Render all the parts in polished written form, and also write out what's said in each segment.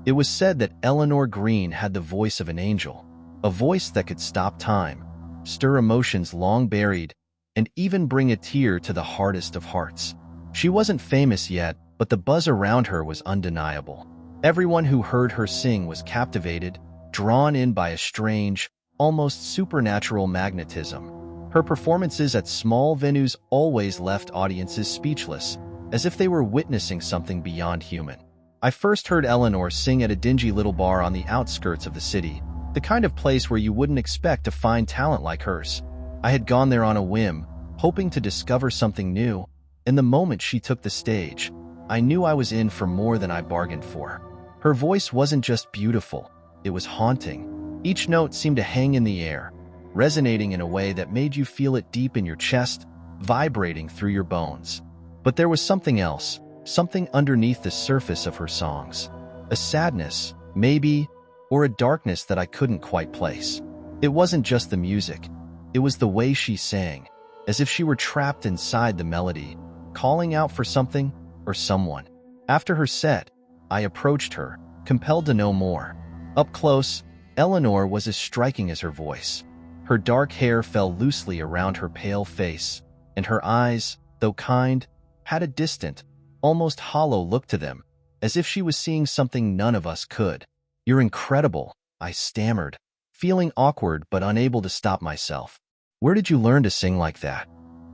It was said that Eleanor Green had the voice of an angel, a voice that could stop time, stir emotions long buried, and even bring a tear to the hardest of hearts. She wasn't famous yet, but the buzz around her was undeniable. Everyone who heard her sing was captivated, drawn in by a strange, almost supernatural magnetism. Her performances at small venues always left audiences speechless, as if they were witnessing something beyond human. I first heard Eleanor sing at a dingy little bar on the outskirts of the city, the kind of place where you wouldn't expect to find talent like hers. I had gone there on a whim, hoping to discover something new, and the moment she took the stage, I knew I was in for more than I bargained for. Her voice wasn't just beautiful, it was haunting. Each note seemed to hang in the air, resonating in a way that made you feel it deep in your chest, vibrating through your bones. But there was something else, something underneath the surface of her songs. A sadness, maybe, or a darkness that I couldn't quite place. It wasn't just the music, it was the way she sang, as if she were trapped inside the melody, calling out for something or someone. After her set, I approached her, compelled to know more. Up close, Eleanor was as striking as her voice. Her dark hair fell loosely around her pale face, and her eyes, though kind, had a distant, almost hollow look to them, as if she was seeing something none of us could. "You're incredible," I stammered, feeling awkward but unable to stop myself. "Where did you learn to sing like that?"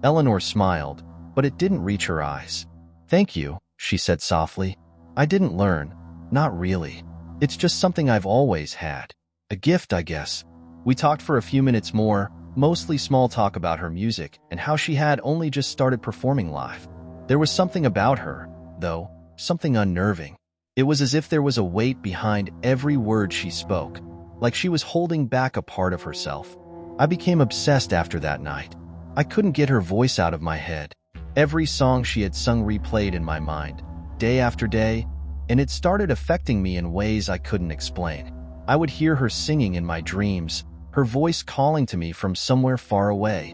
Eleanor smiled, but it didn't reach her eyes. "Thank you," she said softly. "I didn't learn. Not really. It's just something I've always had. A gift, I guess." We talked for a few minutes more, mostly small talk about her music and how she had only just started performing live. There was something about her, though, something unnerving. It was as if there was a weight behind every word she spoke, like she was holding back a part of herself. I became obsessed after that night. I couldn't get her voice out of my head. Every song she had sung replayed in my mind, day after day, and it started affecting me in ways I couldn't explain. I would hear her singing in my dreams, her voice calling to me from somewhere far away,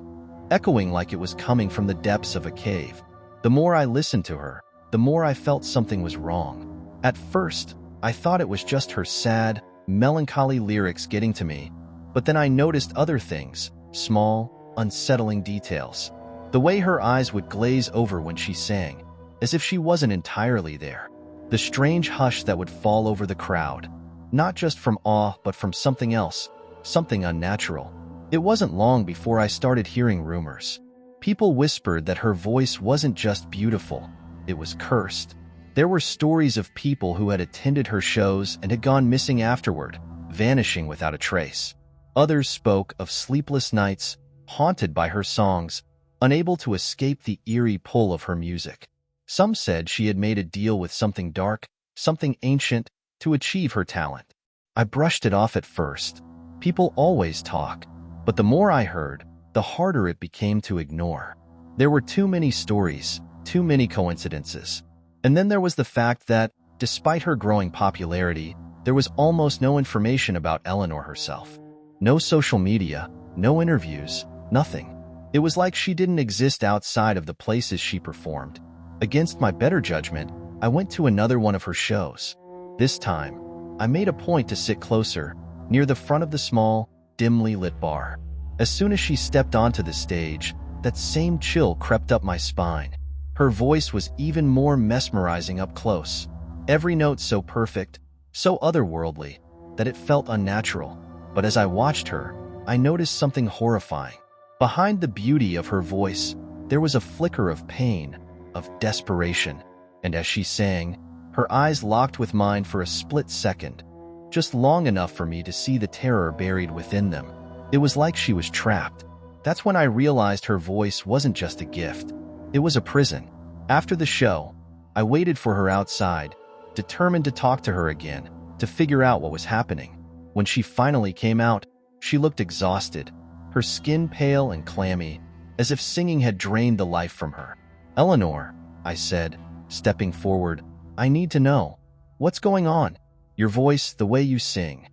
echoing like it was coming from the depths of a cave. The more I listened to her, the more I felt something was wrong. At first, I thought it was just her sad, melancholy lyrics getting to me, but then I noticed other things, small, unsettling details. The way her eyes would glaze over when she sang, as if she wasn't entirely there. The strange hush that would fall over the crowd, not just from awe but from something else, something unnatural. It wasn't long before I started hearing rumors. People whispered that her voice wasn't just beautiful, it was cursed. There were stories of people who had attended her shows and had gone missing afterward, vanishing without a trace. Others spoke of sleepless nights, haunted by her songs, unable to escape the eerie pull of her music. Some said she had made a deal with something dark, something ancient, to achieve her talent. I brushed it off at first. People always talk, but the more I heard, the harder it became to ignore. There were too many stories, too many coincidences. And then there was the fact that, despite her growing popularity, there was almost no information about Eleanor herself. No social media, no interviews, nothing. It was like she didn't exist outside of the places she performed. Against my better judgment, I went to another one of her shows. This time, I made a point to sit closer, near the front of the small, dimly lit bar. As soon as she stepped onto the stage, that same chill crept up my spine. Her voice was even more mesmerizing up close. Every note so perfect, so otherworldly, that it felt unnatural. But as I watched her, I noticed something horrifying. Behind the beauty of her voice, there was a flicker of pain, of desperation. And as she sang, her eyes locked with mine for a split second, just long enough for me to see the terror buried within them. It was like she was trapped. That's when I realized her voice wasn't just a gift. It was a prison. After the show, I waited for her outside, determined to talk to her again, to figure out what was happening. When she finally came out, she looked exhausted, her skin pale and clammy, as if singing had drained the life from her. "Eleanor," I said, stepping forward, "I need to know. What's going on? Your voice, the way you sing.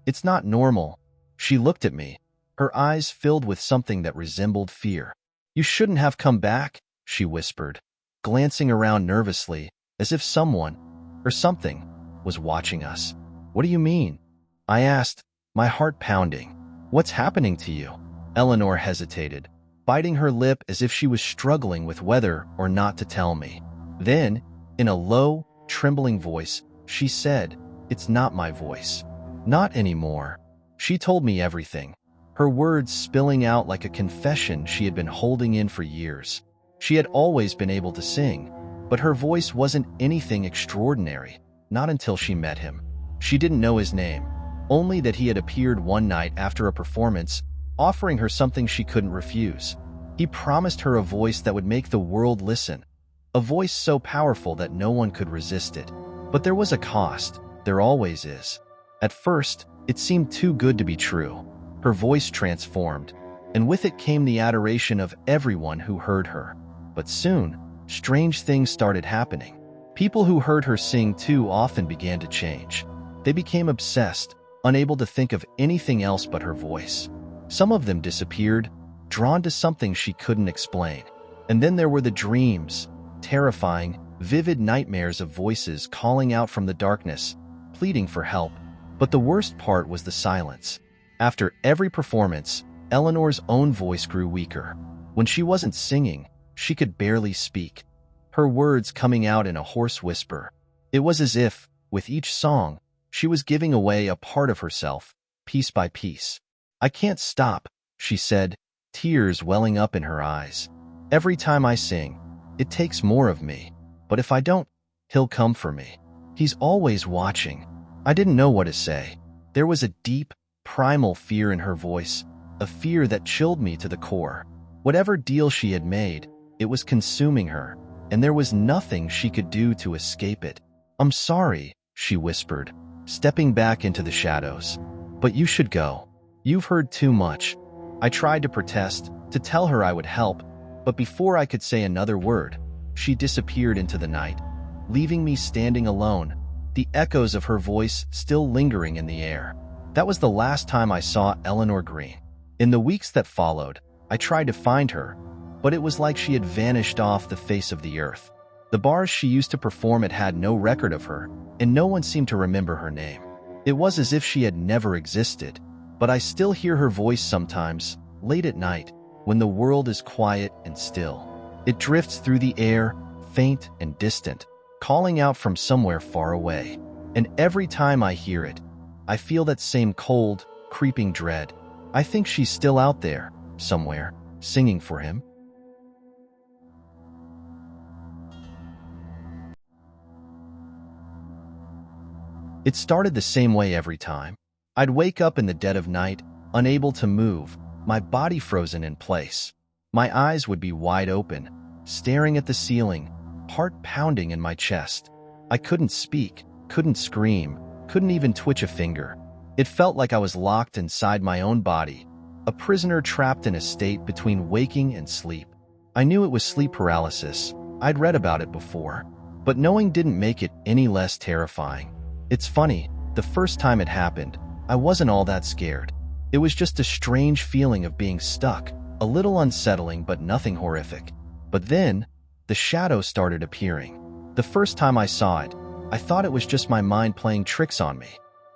It's not normal." She looked at me, her eyes filled with something that resembled fear. "You shouldn't have come back," she whispered, glancing around nervously, as if someone, or something, was watching us. What do you mean? I asked, my heart pounding. What's happening to you? Eleanor hesitated, biting her lip as if she was struggling with whether or not to tell me. Then, in a low, trembling voice, she said, "It's not my voice. Not anymore." She told me everything, her words spilling out like a confession she had been holding in for years. She had always been able to sing, but her voice wasn't anything extraordinary, not until she met him. She didn't know his name, only that he had appeared one night after a performance, offering her something she couldn't refuse. He promised her a voice that would make the world listen, a voice so powerful that no one could resist it. But there was a cost, there always is. At first, it seemed too good to be true. Her voice transformed, and with it came the adoration of everyone who heard her. But soon, strange things started happening. People who heard her sing too often began to change. They became obsessed, unable to think of anything else but her voice. Some of them disappeared, drawn to something she couldn't explain. And then there were the dreams, terrifying, vivid nightmares of voices calling out from the darkness, pleading for help. But the worst part was the silence. After every performance, Eleanor's own voice grew weaker. When she wasn't singing, she could barely speak, her words coming out in a hoarse whisper. It was as if, with each song, she was giving away a part of herself, piece by piece. "I can't stop," she said, tears welling up in her eyes. "Every time I sing, it takes more of me. But if I don't, he'll come for me. He's always watching." I didn't know what to say. There was a deep, primal fear in her voice, a fear that chilled me to the core. Whatever deal she had made, it was consuming her, and there was nothing she could do to escape it. "I'm sorry," she whispered, stepping back into the shadows. "But you should go. You've heard too much." I tried to protest, to tell her I would help, but before I could say another word, she disappeared into the night, leaving me standing alone, the echoes of her voice still lingering in the air. That was the last time I saw Eleanor Green. In the weeks that followed, I tried to find her, but it was like she had vanished off the face of the earth. The bars she used to perform at had no record of her, and no one seemed to remember her name. It was as if she had never existed, but I still hear her voice sometimes, late at night, when the world is quiet and still. It drifts through the air, faint and distant, calling out from somewhere far away. And every time I hear it, I feel that same cold, creeping dread. I think she's still out there, somewhere, singing for him. It started the same way every time. I'd wake up in the dead of night, unable to move, my body frozen in place. My eyes would be wide open, staring at the ceiling, heart pounding in my chest. I couldn't speak, couldn't scream, couldn't even twitch a finger. It felt like I was locked inside my own body, a prisoner trapped in a state between waking and sleep. I knew it was sleep paralysis. I'd read about it before, but knowing didn't make it any less terrifying. It's funny, the first time it happened, I wasn't all that scared. It was just a strange feeling of being stuck, a little unsettling but nothing horrific. But then, the shadow started appearing. The first time I saw it, I thought it was just my mind playing tricks on me.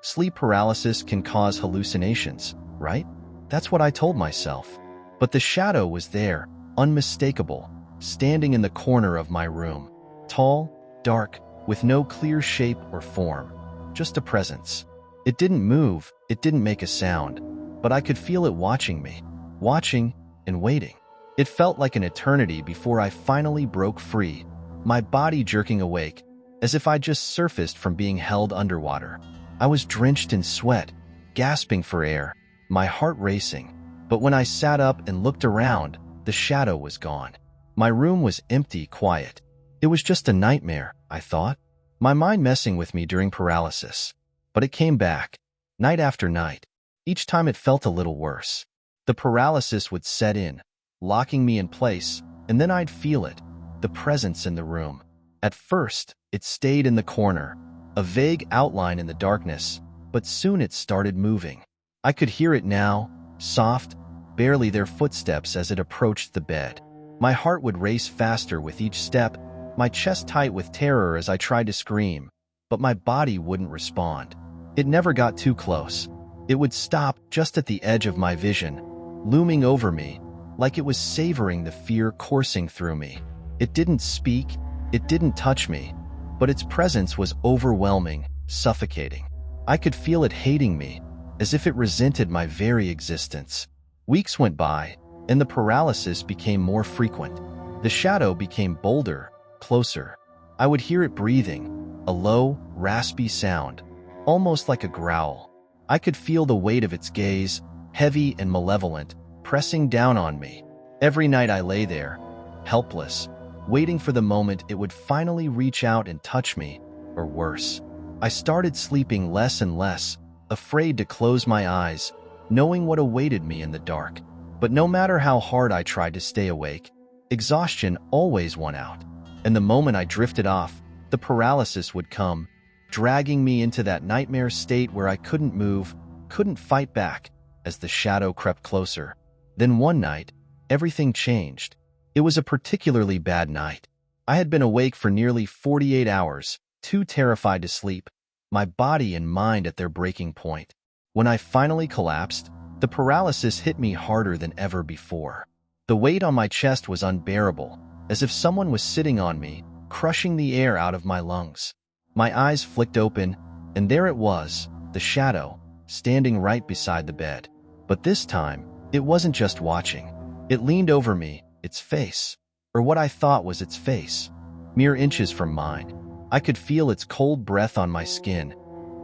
Sleep paralysis can cause hallucinations, right? That's what I told myself. But the shadow was there, unmistakable, standing in the corner of my room. Tall, dark, with no clear shape or form, just a presence. It didn't move, it didn't make a sound, but I could feel it watching me, watching and waiting. It felt like an eternity before I finally broke free, my body jerking awake, as if I'd just surfaced from being held underwater. I was drenched in sweat, gasping for air, my heart racing. But when I sat up and looked around, the shadow was gone. My room was empty, quiet. It was just a nightmare, I thought, my mind messing with me during paralysis. But it came back, night after night. Each time it felt a little worse. The paralysis would set in, locking me in place, and then I'd feel it, the presence in the room. At first, it stayed in the corner, a vague outline in the darkness, but soon it started moving. I could hear it now, soft, barely their footsteps as it approached the bed. My heart would race faster with each step, my chest tight with terror as I tried to scream, but my body wouldn't respond. It never got too close. It would stop just at the edge of my vision, looming over me, like it was savoring the fear coursing through me. It didn't speak, it didn't touch me, but its presence was overwhelming, suffocating. I could feel it hating me, as if it resented my very existence. Weeks went by, and the paralysis became more frequent. The shadow became bolder, closer. I would hear it breathing, a low, raspy sound, almost like a growl. I could feel the weight of its gaze, heavy and malevolent, pressing down on me. Every night I lay there, helpless, waiting for the moment it would finally reach out and touch me, or worse. I started sleeping less and less, afraid to close my eyes, knowing what awaited me in the dark. But no matter how hard I tried to stay awake, exhaustion always won out. And the moment I drifted off, the paralysis would come, dragging me into that nightmare state where I couldn't move, couldn't fight back, as the shadow crept closer. Then one night, everything changed. It was a particularly bad night. I had been awake for nearly 48 hours, too terrified to sleep, my body and mind at their breaking point. When I finally collapsed, the paralysis hit me harder than ever before. The weight on my chest was unbearable, as if someone was sitting on me, crushing the air out of my lungs. My eyes flicked open, and there it was, the shadow, standing right beside the bed. But this time, it wasn't just watching. It leaned over me, its face, or what I thought was its face, mere inches from mine. I could feel its cold breath on my skin,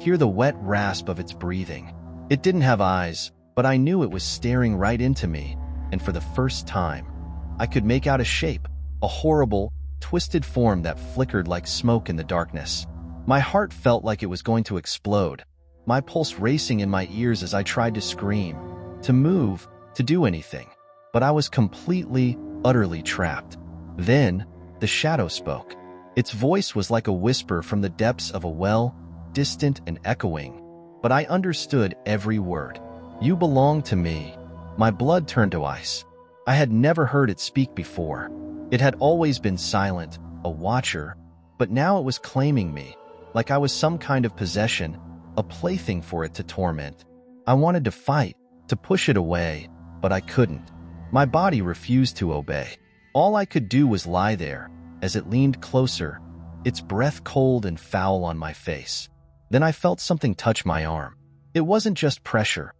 hear the wet rasp of its breathing. It didn't have eyes, but I knew it was staring right into me, and for the first time, I could make out a shape, a horrible, twisted form that flickered like smoke in the darkness. My heart felt like it was going to explode, my pulse racing in my ears as I tried to scream, to move, to do anything. But I was completely, utterly trapped. Then, the shadow spoke. Its voice was like a whisper from the depths of a well, distant and echoing. But I understood every word. "You belong to me." My blood turned to ice. I had never heard it speak before. It had always been silent, a watcher, but now it was claiming me, like I was some kind of possession, a plaything for it to torment. I wanted to fight, to push it away, but I couldn't. My body refused to obey. All I could do was lie there, as it leaned closer, its breath cold and foul on my face. Then I felt something touch my arm. It wasn't just pressure.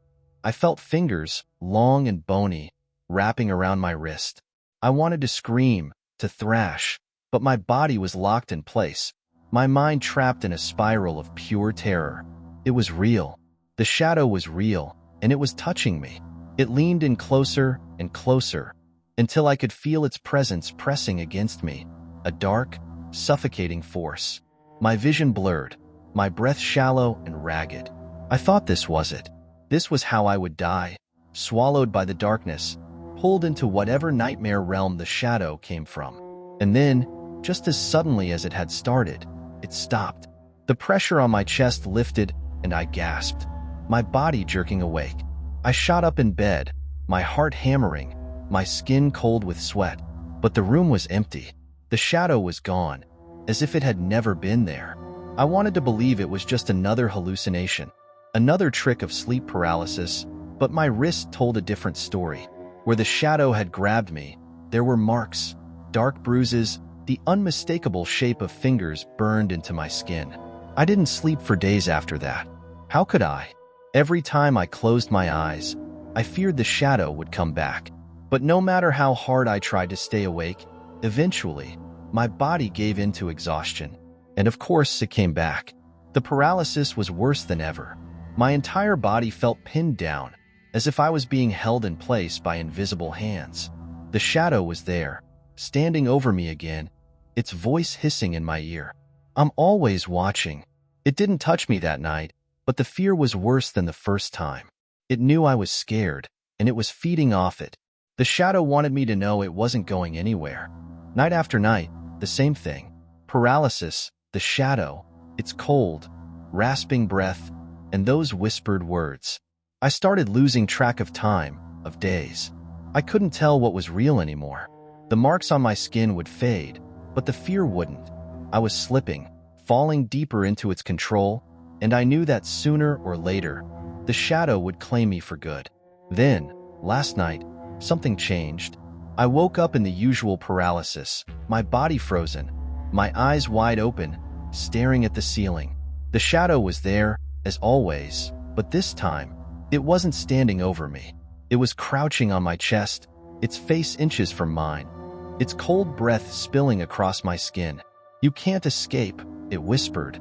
I felt fingers, long and bony, wrapping around my wrist. I wanted to scream, to thrash, but my body was locked in place, my mind trapped in a spiral of pure terror. It was real. The shadow was real, and it was touching me. It leaned in closer and closer, until I could feel its presence pressing against me, a dark, suffocating force. My vision blurred, my breath shallow and ragged. I thought this was it. This was how I would die, swallowed by the darkness, pulled into whatever nightmare realm the shadow came from. And then, just as suddenly as it had started, it stopped. The pressure on my chest lifted, and I gasped, my body jerking awake. I shot up in bed, my heart hammering, my skin cold with sweat. But the room was empty. The shadow was gone, as if it had never been there. I wanted to believe it was just another hallucination, another trick of sleep paralysis, but my wrist told a different story. Where the shadow had grabbed me, there were marks, dark bruises, the unmistakable shape of fingers burned into my skin. I didn't sleep for days after that. How could I? Every time I closed my eyes, I feared the shadow would come back. But no matter how hard I tried to stay awake, eventually, my body gave in to exhaustion. And of course, it came back. The paralysis was worse than ever. My entire body felt pinned down, as if I was being held in place by invisible hands. The shadow was there, standing over me again, its voice hissing in my ear. "I'm always watching." It didn't touch me that night, but the fear was worse than the first time. It knew I was scared, and it was feeding off it. The shadow wanted me to know it wasn't going anywhere. Night after night, the same thing. Paralysis, the shadow, its cold, rasping breath, and those whispered words. I started losing track of time, of days. I couldn't tell what was real anymore. The marks on my skin would fade, but the fear wouldn't. I was slipping, falling deeper into its control, and I knew that sooner or later, the shadow would claim me for good. Then, last night, something changed. I woke up in the usual paralysis, my body frozen, my eyes wide open, staring at the ceiling. The shadow was there, as always, but this time, it wasn't standing over me. It was crouching on my chest, its face inches from mine, its cold breath spilling across my skin. "You can't escape," it whispered,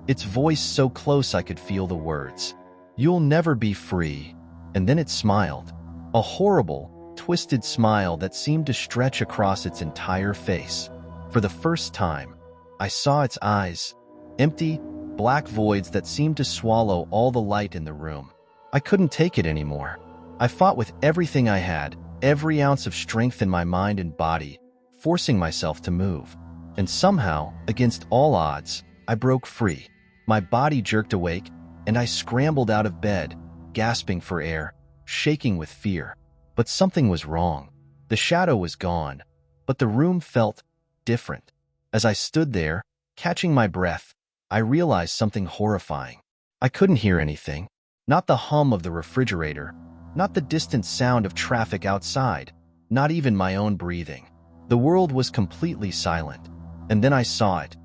its voice so close I could feel the words. "You'll never be free." And then it smiled, a horrible, twisted smile that seemed to stretch across its entire face. For the first time, I saw its eyes, empty, black voids that seemed to swallow all the light in the room. I couldn't take it anymore. I fought with everything I had, every ounce of strength in my mind and body, forcing myself to move. And somehow, against all odds, I broke free. My body jerked awake, and I scrambled out of bed, gasping for air, shaking with fear. But something was wrong. The shadow was gone, but the room felt different. As I stood there, catching my breath, I realized something horrifying. I couldn't hear anything. Not the hum of the refrigerator, not the distant sound of traffic outside, not even my own breathing. The world was completely silent. And then I saw it.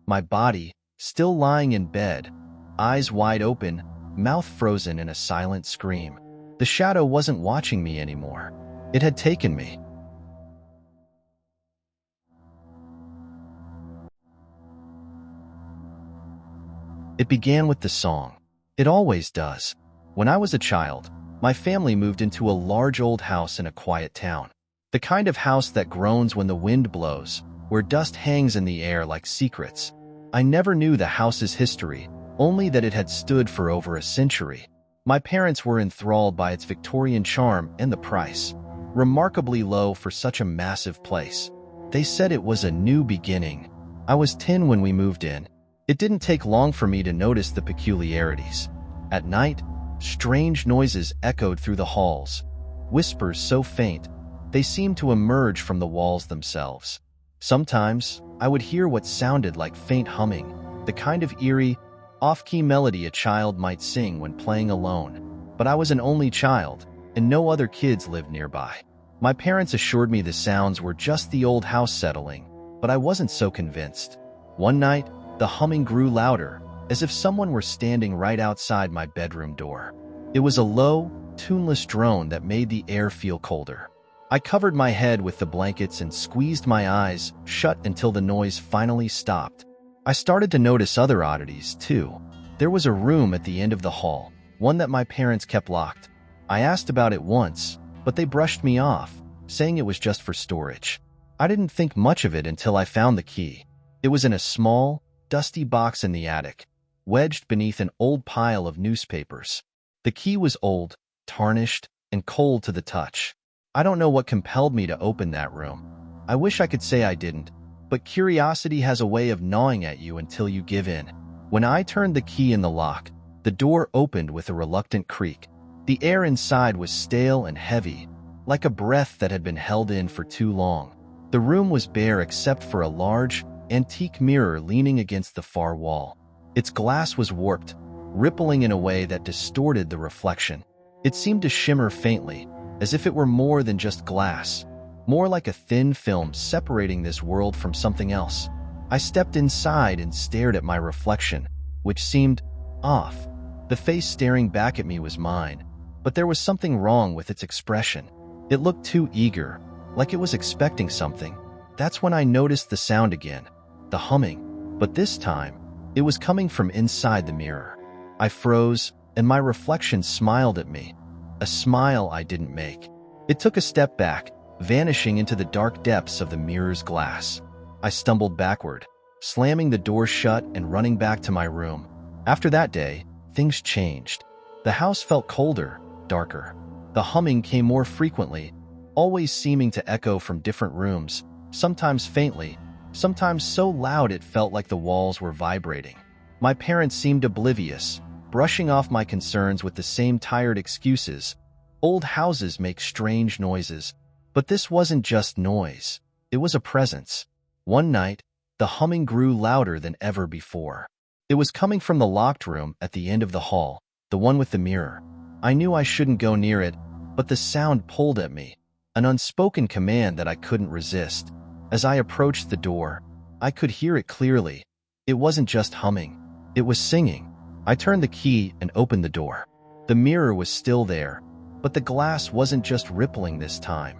My body, still lying in bed, eyes wide open, mouth frozen in a silent scream. The shadow wasn't watching me anymore. It had taken me. It began with the song. It always does. When I was a child, my family moved into a large old house in a quiet town. The kind of house that groans when the wind blows, where dust hangs in the air like secrets. I never knew the house's history, only that it had stood for over a century. My parents were enthralled by its Victorian charm and the price, remarkably low for such a massive place. They said it was a new beginning. I was 10 when we moved in. It didn't take long for me to notice the peculiarities. At night, strange noises echoed through the halls, whispers so faint, they seemed to emerge from the walls themselves. Sometimes, I would hear what sounded like faint humming, the kind of eerie, off-key melody a child might sing when playing alone. But I was an only child, and no other kids lived nearby. My parents assured me the sounds were just the old house settling, but I wasn't so convinced. One night, the humming grew louder, as if someone were standing right outside my bedroom door. It was a low, tuneless drone that made the air feel colder. I covered my head with the blankets and squeezed my eyes shut until the noise finally stopped. I started to notice other oddities, too. There was a room at the end of the hall, one that my parents kept locked. I asked about it once, but they brushed me off, saying it was just for storage. I didn't think much of it until I found the key. It was in a small, dusty box in the attic, wedged beneath an old pile of newspapers. The key was old, tarnished, and cold to the touch. I don't know what compelled me to open that room. I wish I could say I didn't, but curiosity has a way of gnawing at you until you give in. When I turned the key in the lock, the door opened with a reluctant creak. The air inside was stale and heavy, like a breath that had been held in for too long. The room was bare except for a large, antique mirror leaning against the far wall. Its glass was warped, rippling in a way that distorted the reflection. It seemed to shimmer faintly, as if it were more than just glass, more like a thin film separating this world from something else. I stepped inside and stared at my reflection, which seemed off. The face staring back at me was mine, but there was something wrong with its expression. It looked too eager, like it was expecting something. That's when I noticed the sound again, the humming, but this time, it was coming from inside the mirror. I froze, and my reflection smiled at me, a smile I didn't make. It took a step back, vanishing into the dark depths of the mirror's glass. I stumbled backward, slamming the door shut and running back to my room. After that day, things changed. The house felt colder, darker. The humming came more frequently, always seeming to echo from different rooms, sometimes faintly, sometimes so loud it felt like the walls were vibrating. My parents seemed oblivious, brushing off my concerns with the same tired excuses. Old houses make strange noises, but this wasn't just noise. It was a presence. One night, The humming grew louder than ever before. It was coming from the locked room at the end of the hall, the one with the mirror. I knew I shouldn't go near it, but the sound pulled at me, an unspoken command that I couldn't resist. As I approached the door, I could hear it clearly. It wasn't just humming, it was singing. I turned the key and opened the door. The mirror was still there, but the glass wasn't just rippling this time.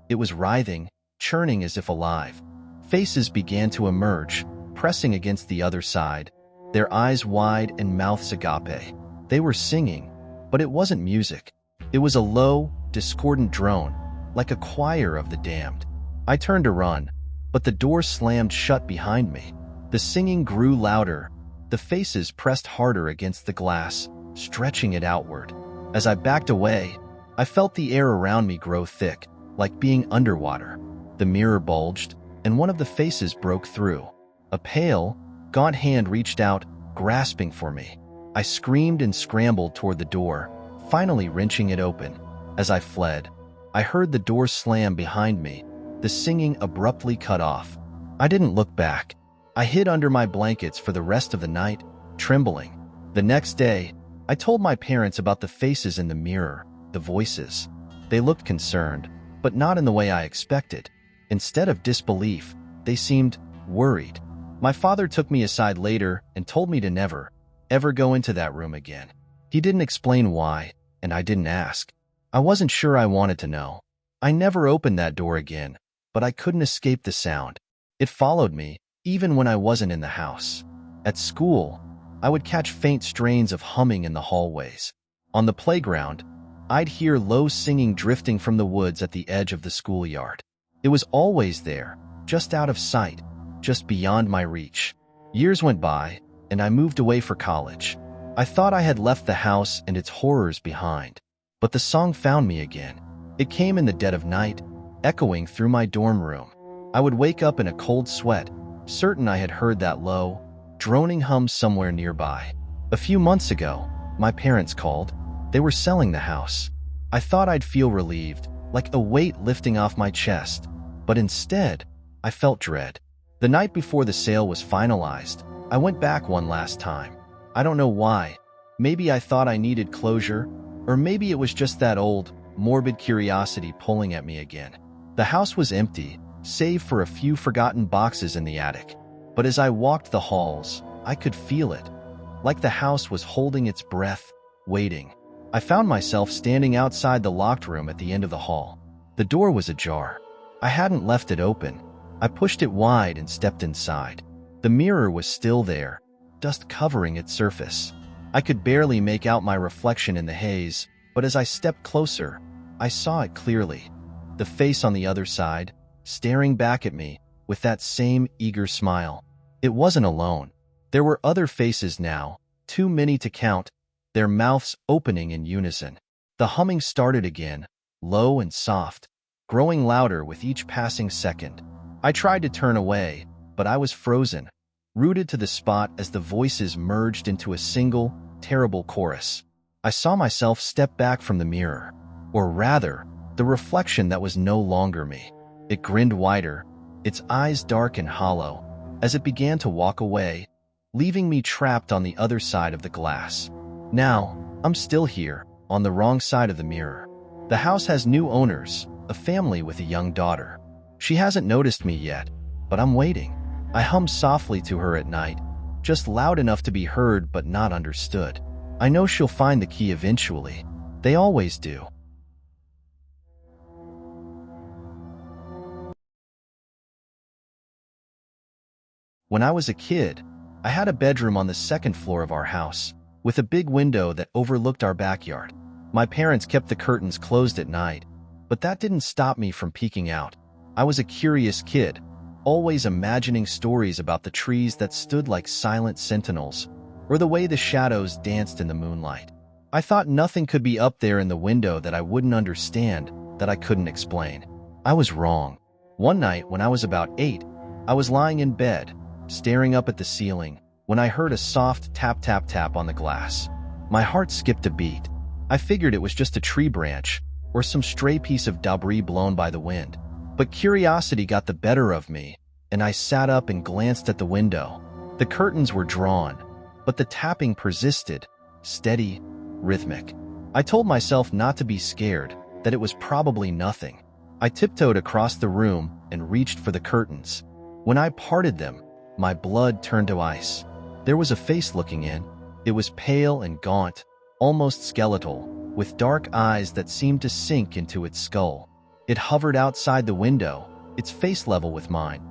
It was writhing, churning as if alive. Faces began to emerge, pressing against the other side, their eyes wide and mouths agape. They were singing, but it wasn't music. It was a low, discordant drone, like a choir of the damned. I turned to run, but the door slammed shut behind me. The singing grew louder. The faces pressed harder against the glass, stretching it outward. As I backed away, I felt the air around me grow thick, like being underwater. The mirror bulged, and one of the faces broke through. A pale, gaunt hand reached out, grasping for me. I screamed and scrambled toward the door, finally wrenching it open. As I fled, I heard the door slam behind me, the singing abruptly cut off. I didn't look back. I hid under my blankets for the rest of the night, trembling. The next day, I told my parents about the faces in the mirror, the voices. They looked concerned, but not in the way I expected. Instead of disbelief, they seemed worried. My father took me aside later and told me to never, ever go into that room again. He didn't explain why, and I didn't ask. I wasn't sure I wanted to know. I never opened that door again, but I couldn't escape the sound. It followed me, even when I wasn't in the house. At school, I would catch faint strains of humming in the hallways. On the playground, I'd hear low singing drifting from the woods at the edge of the schoolyard. It was always there, just out of sight, just beyond my reach. Years went by, and I moved away for college. I thought I had left the house and its horrors behind. But the song found me again. It came in the dead of night, echoing through my dorm room. I would wake up in a cold sweat, certain I had heard that low, droning hum somewhere nearby. A few months ago, my parents called. They were selling the house. I thought I'd feel relieved, like a weight lifting off my chest, but instead, I felt dread. The night before the sale was finalized, I went back one last time. I don't know why. Maybe I thought I needed closure, or maybe it was just that old, morbid curiosity pulling at me again. The house was empty, save for a few forgotten boxes in the attic. But as I walked the halls, I could feel it, like the house was holding its breath, waiting. I found myself standing outside the locked room at the end of the hall. The door was ajar. I hadn't left it open. I pushed it wide and stepped inside. The mirror was still there, dust covering its surface. I could barely make out my reflection in the haze, but as I stepped closer, I saw it clearly. The face on the other side, staring back at me with that same eager smile. It wasn't alone. There were other faces now, too many to count, their mouths opening in unison. The humming started again, low and soft, growing louder with each passing second. I tried to turn away, but I was frozen, rooted to the spot as the voices merged into a single, terrible chorus. I saw myself step back from the mirror, or rather, the reflection that was no longer me. It grinned wider, its eyes dark and hollow, as it began to walk away, leaving me trapped on the other side of the glass. Now, I'm still here, on the wrong side of the mirror. The house has new owners, a family with a young daughter. She hasn't noticed me yet, but I'm waiting. I hum softly to her at night, just loud enough to be heard but not understood. I know she'll find the key eventually. They always do. When I was a kid, I had a bedroom on the second floor of our house, with a big window that overlooked our backyard. My parents kept the curtains closed at night, but that didn't stop me from peeking out. I was a curious kid, always imagining stories about the trees that stood like silent sentinels, or the way the shadows danced in the moonlight. I thought nothing could be up there in the window that I wouldn't understand, that I couldn't explain. I was wrong. One night, when I was about 8, I was lying in bed, staring up at the ceiling, when I heard a soft tap-tap-tap on the glass. My heart skipped a beat. I figured it was just a tree branch, or some stray piece of debris blown by the wind. But curiosity got the better of me, and I sat up and glanced at the window. The curtains were drawn, but the tapping persisted, steady, rhythmic. I told myself not to be scared, that it was probably nothing. I tiptoed across the room and reached for the curtains. When I parted them, my blood turned to ice. There was a face looking in. It was pale and gaunt, almost skeletal, with dark eyes that seemed to sink into its skull. It hovered outside the window, its face level with mine,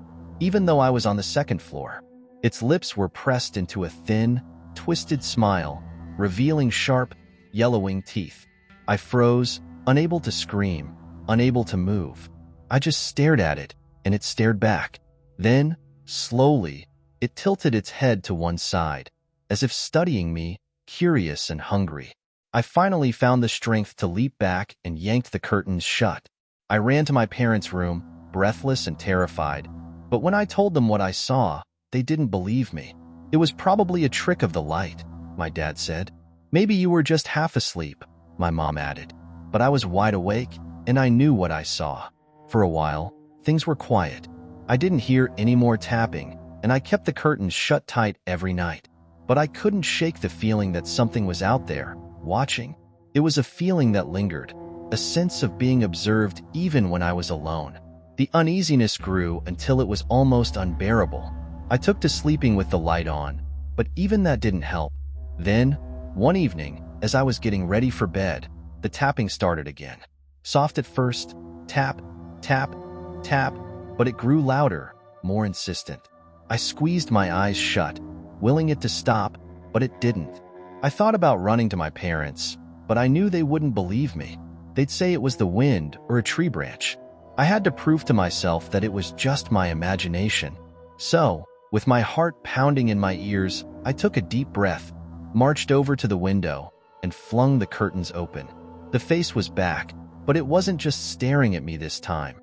even though I was on the second floor. Its lips were pressed into a thin, twisted smile, revealing sharp, yellowing teeth. I froze, unable to scream, unable to move. I just stared at it, and it stared back. Then, slowly, it tilted its head to one side, as if studying me, curious and hungry. I finally found the strength to leap back and yanked the curtains shut. I ran to my parents' room, breathless and terrified. But when I told them what I saw, they didn't believe me. It was probably a trick of the light, my dad said. Maybe you were just half asleep, my mom added. But I was wide awake, and I knew what I saw. For a while, things were quiet. I didn't hear any more tapping, and I kept the curtains shut tight every night. But I couldn't shake the feeling that something was out there, watching. It was a feeling that lingered, a sense of being observed even when I was alone. The uneasiness grew until it was almost unbearable. I took to sleeping with the light on, but even that didn't help. Then, one evening, as I was getting ready for bed, the tapping started again. Soft at first, tap, tap, tap, but it grew louder, more insistent. I squeezed my eyes shut, willing it to stop, but it didn't. I thought about running to my parents, but I knew they wouldn't believe me. They'd say it was the wind or a tree branch. I had to prove to myself that it was just my imagination. So, with my heart pounding in my ears, I took a deep breath, marched over to the window, and flung the curtains open. The face was back, but it wasn't just staring at me this time.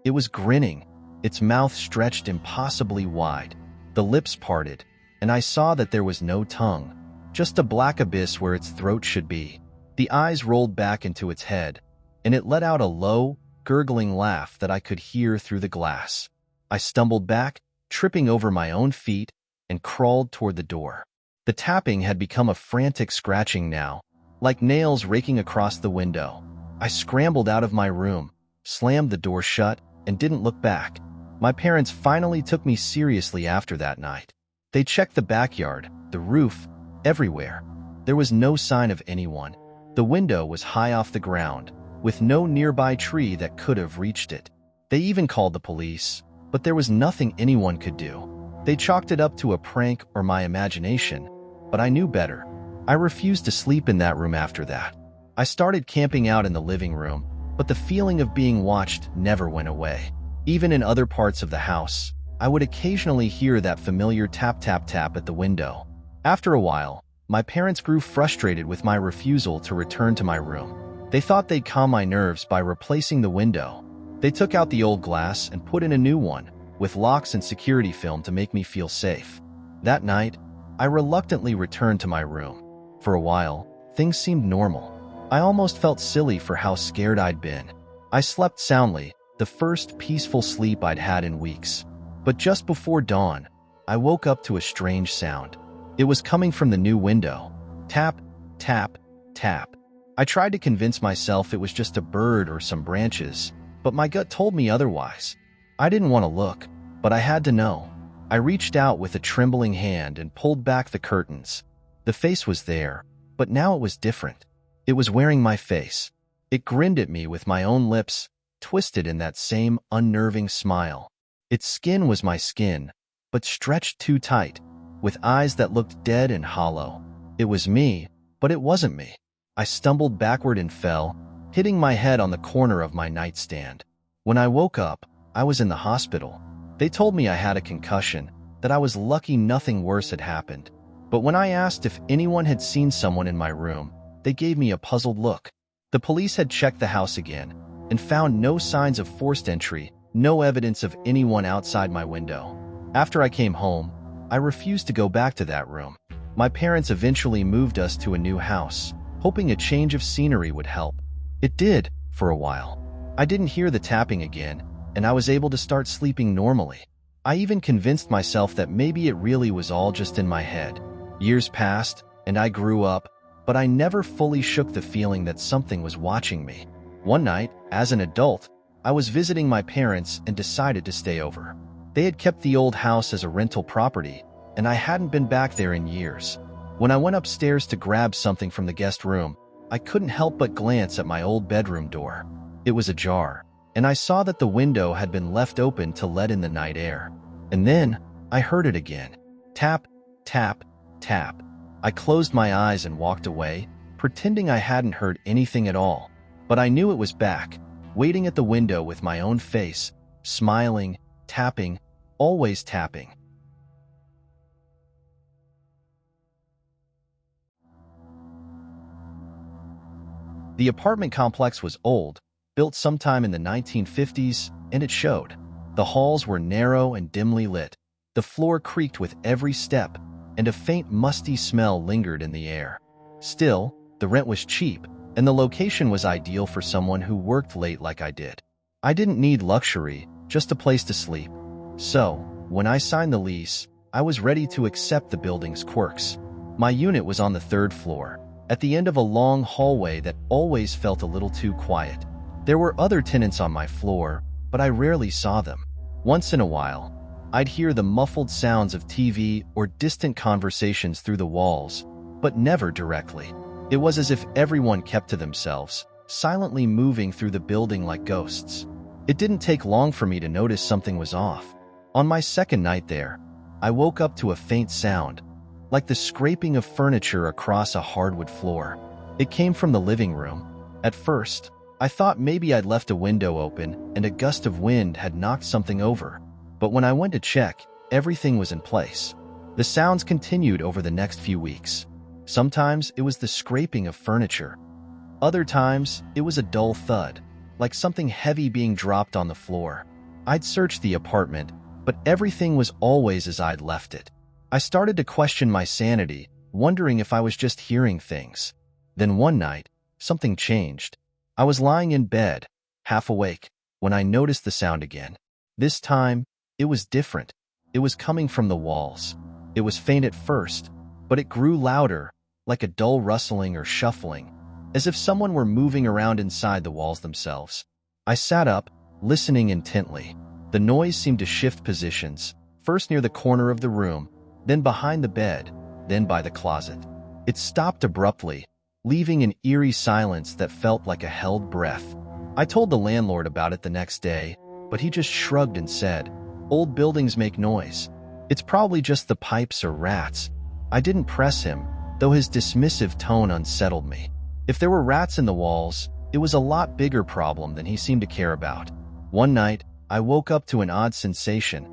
It was grinning, its mouth stretched impossibly wide, the lips parted, and I saw that there was no tongue, just a black abyss where its throat should be. The eyes rolled back into its head, and it let out a low, gurgling laugh that I could hear through the glass. I stumbled back, tripping over my own feet, and crawled toward the door. The tapping had become a frantic scratching now, like nails raking across the window. I scrambled out of my room, slammed the door shut, and didn't look back. My parents finally took me seriously after that night. They checked the backyard, the roof, everywhere. There was no sign of anyone. The window was high off the ground, with no nearby tree that could have reached it. They even called the police, but there was nothing anyone could do. They chalked it up to a prank or my imagination, but I knew better. I refused to sleep in that room after that. I started camping out in the living room, but the feeling of being watched never went away. Even in other parts of the house, I would occasionally hear that familiar tap tap tap at the window. After a while, my parents grew frustrated with my refusal to return to my room. They thought they'd calm my nerves by replacing the window. They took out the old glass and put in a new one, with locks and security film to make me feel safe. That night, I reluctantly returned to my room. For a while, things seemed normal. I almost felt silly for how scared I'd been. I slept soundly, the first peaceful sleep I'd had in weeks. But just before dawn, I woke up to a strange sound. It was coming from the new window. Tap, tap, tap. I tried to convince myself it was just a bird or some branches, but my gut told me otherwise. I didn't want to look, but I had to know. I reached out with a trembling hand and pulled back the curtains. The face was there, but now it was different. It was wearing my face. It grinned at me with my own lips, twisted in that same unnerving smile. Its skin was my skin, but stretched too tight, with eyes that looked dead and hollow. It was me, but it wasn't me. I stumbled backward and fell, hitting my head on the corner of my nightstand. When I woke up, I was in the hospital. They told me I had a concussion, that I was lucky nothing worse had happened. But when I asked if anyone had seen someone in my room, they gave me a puzzled look. The police had checked the house again and found no signs of forced entry, no evidence of anyone outside my window. After I came home, I refused to go back to that room. My parents eventually moved us to a new house, hoping a change of scenery would help. It did, for a while. I didn't hear the tapping again, and I was able to start sleeping normally. I even convinced myself that maybe it really was all just in my head. Years passed, and I grew up, but I never fully shook the feeling that something was watching me. One night, as an adult, I was visiting my parents and decided to stay over. They had kept the old house as a rental property, and I hadn't been back there in years. When I went upstairs to grab something from the guest room, I couldn't help but glance at my old bedroom door. It was ajar, and I saw that the window had been left open to let in the night air. And then, I heard it again. Tap, tap, tap. I closed my eyes and walked away, pretending I hadn't heard anything at all. But I knew it was back, waiting at the window with my own face, smiling, tapping, always tapping. The apartment complex was old, built sometime in the 1950s, and it showed. The halls were narrow and dimly lit. The floor creaked with every step, and a faint musty smell lingered in the air. Still, the rent was cheap, and the location was ideal for someone who worked late like I did. I didn't need luxury, just a place to sleep. So, when I signed the lease, I was ready to accept the building's quirks. My unit was on the 3rd floor, at the end of a long hallway that always felt a little too quiet. There were other tenants on my floor, but I rarely saw them. Once in a while, I'd hear the muffled sounds of TV or distant conversations through the walls, but never directly. It was as if everyone kept to themselves, silently moving through the building like ghosts. It didn't take long for me to notice something was off. On my second night there, I woke up to a faint sound, like the scraping of furniture across a hardwood floor. It came from the living room. At first, I thought maybe I'd left a window open and a gust of wind had knocked something over. But when I went to check, everything was in place. The sounds continued over the next few weeks. Sometimes it was the scraping of furniture. Other times, it was a dull thud, like something heavy being dropped on the floor. I'd searched the apartment, but everything was always as I'd left it. I started to question my sanity, wondering if I was just hearing things. Then one night, something changed. I was lying in bed, half awake, when I noticed the sound again. This time, it was different. It was coming from the walls. It was faint at first, but it grew louder, like a dull rustling or shuffling, as if someone were moving around inside the walls themselves. I sat up, listening intently. The noise seemed to shift positions, first near the corner of the room, then behind the bed, then by the closet. It stopped abruptly, leaving an eerie silence that felt like a held breath. I told the landlord about it the next day, but he just shrugged and said, "Old buildings make noise. It's probably just the pipes or rats." I didn't press him, though his dismissive tone unsettled me. If there were rats in the walls, it was a lot bigger problem than he seemed to care about. One night, I woke up to an odd sensation,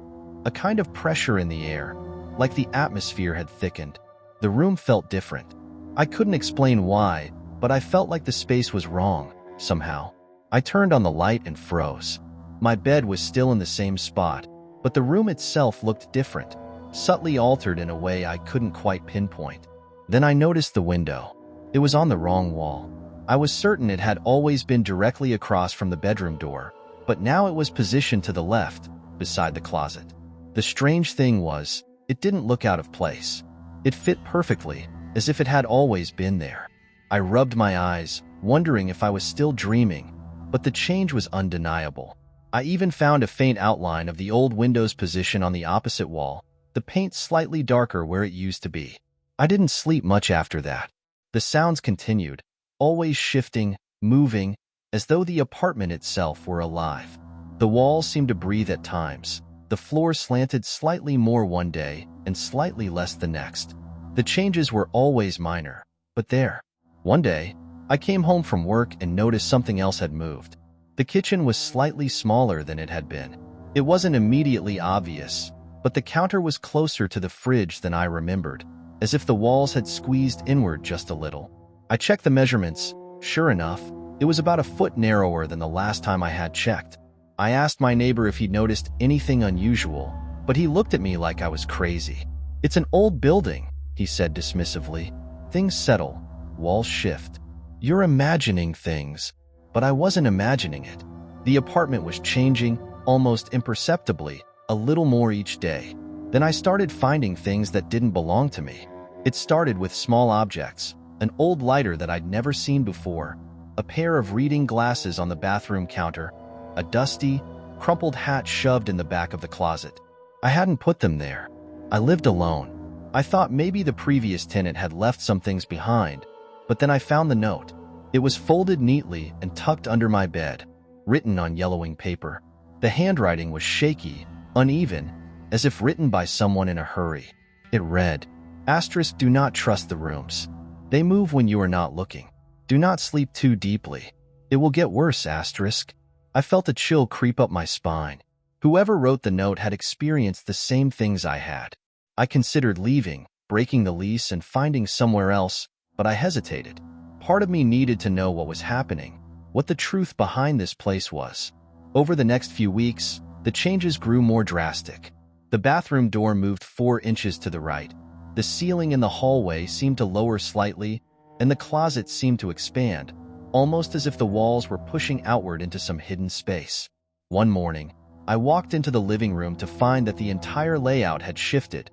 a kind of pressure in the air, like the atmosphere had thickened. The room felt different. I couldn't explain why, but I felt like the space was wrong, somehow. I turned on the light and froze. My bed was still in the same spot, but the room itself looked different, subtly altered in a way I couldn't quite pinpoint. Then I noticed the window. It was on the wrong wall. I was certain it had always been directly across from the bedroom door, but now it was positioned to the left, beside the closet. The strange thing was, it didn't look out of place. It fit perfectly, as if it had always been there. I rubbed my eyes, wondering if I was still dreaming, but the change was undeniable. I even found a faint outline of the old window's position on the opposite wall, the paint slightly darker where it used to be. I didn't sleep much after that. The sounds continued, always shifting, moving, as though the apartment itself were alive. The walls seemed to breathe at times. The floor slanted slightly more one day and slightly less the next. The changes were always minor, but there. One day, I came home from work and noticed something else had moved. The kitchen was slightly smaller than it had been. It wasn't immediately obvious, but the counter was closer to the fridge than I remembered, as if the walls had squeezed inward just a little. I checked the measurements. Sure enough, it was about a foot narrower than the last time I had checked. I asked my neighbor if he'd noticed anything unusual, but he looked at me like I was crazy. "It's an old building," he said dismissively. "Things settle, walls shift. You're imagining things." But I wasn't imagining it. The apartment was changing, almost imperceptibly, a little more each day. Then I started finding things that didn't belong to me. It started with small objects, an old lighter that I'd never seen before, a pair of reading glasses on the bathroom counter, a dusty, crumpled hat shoved in the back of the closet. I hadn't put them there. I lived alone. I thought maybe the previous tenant had left some things behind, but then I found the note. It was folded neatly and tucked under my bed, written on yellowing paper. The handwriting was shaky, uneven, as if written by someone in a hurry. It read, "Asterisk, do not trust the rooms. They move when you are not looking. Do not sleep too deeply. It will get worse, asterisk." I felt a chill creep up my spine. Whoever wrote the note had experienced the same things I had. I considered leaving, breaking the lease, and finding somewhere else, but I hesitated. Part of me needed to know what was happening, what the truth behind this place was. Over the next few weeks, the changes grew more drastic. The bathroom door moved 4 inches to the right. The ceiling in the hallway seemed to lower slightly, and the closet seemed to expand, almost as if the walls were pushing outward into some hidden space. One morning, I walked into the living room to find that the entire layout had shifted.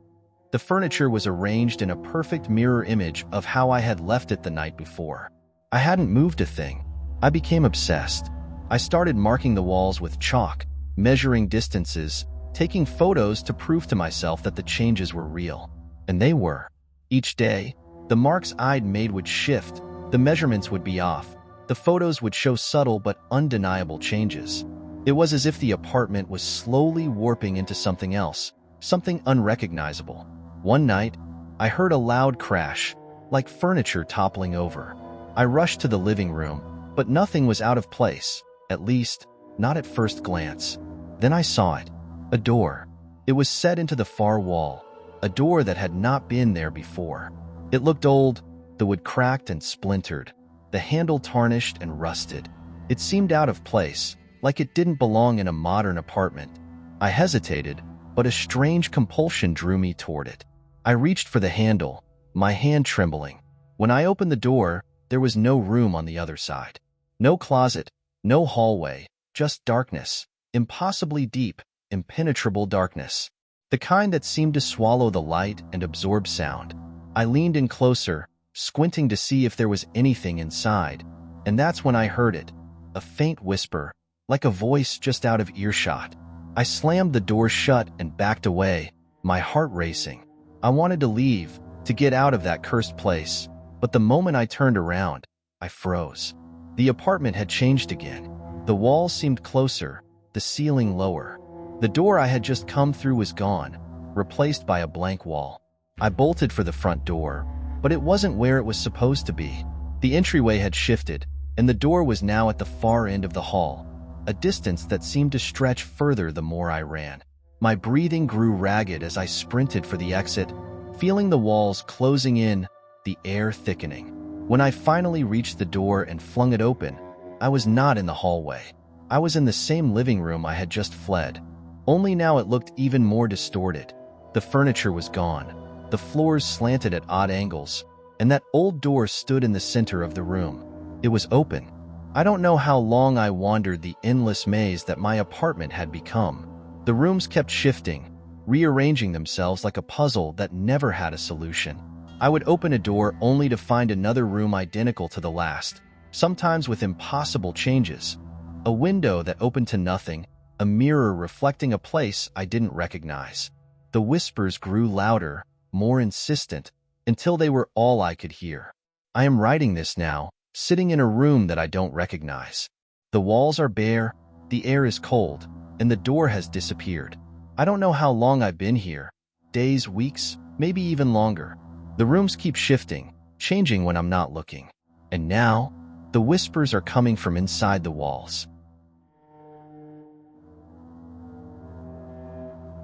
The furniture was arranged in a perfect mirror image of how I had left it the night before. I hadn't moved a thing. I became obsessed. I started marking the walls with chalk, measuring distances, taking photos to prove to myself that the changes were real. And they were. Each day, the marks I'd made would shift, the measurements would be off, the photos would show subtle but undeniable changes. It was as if the apartment was slowly warping into something else, something unrecognizable. One night, I heard a loud crash, like furniture toppling over. I rushed to the living room, but nothing was out of place, at least, not at first glance. Then I saw it. A door. It was set into the far wall, a door that had not been there before. It looked old, the wood cracked and splintered, the handle tarnished and rusted. It seemed out of place, like it didn't belong in a modern apartment. I hesitated, but a strange compulsion drew me toward it. I reached for the handle, my hand trembling. When I opened the door, there was no room on the other side. No closet, no hallway, just darkness, impossibly deep, impenetrable darkness. The kind that seemed to swallow the light and absorb sound. I leaned in closer, squinting to see if there was anything inside, and that's when I heard it, a faint whisper, like a voice just out of earshot. I slammed the door shut and backed away, my heart racing. I wanted to leave, to get out of that cursed place, but the moment I turned around, I froze. The apartment had changed again. The walls seemed closer, the ceiling lower. The door I had just come through was gone, replaced by a blank wall. I bolted for the front door, but it wasn't where it was supposed to be. The entryway had shifted, and the door was now at the far end of the hall, a distance that seemed to stretch further the more I ran. My breathing grew ragged as I sprinted for the exit, feeling the walls closing in, the air thickening. When I finally reached the door and flung it open, I was not in the hallway. I was in the same living room I had just fled, only now it looked even more distorted. The furniture was gone, the floors slanted at odd angles, and that old door stood in the center of the room. It was open. I don't know how long I wandered the endless maze that my apartment had become. The rooms kept shifting, rearranging themselves like a puzzle that never had a solution. I would open a door only to find another room identical to the last, sometimes with impossible changes. A window that opened to nothing, a mirror reflecting a place I didn't recognize. The whispers grew louder, more insistent, until they were all I could hear. I am writing this now, sitting in a room that I don't recognize. The walls are bare, the air is cold, and the door has disappeared. I don't know how long I've been here. Days, weeks, maybe even longer. The rooms keep shifting, changing when I'm not looking. And now, the whispers are coming from inside the walls.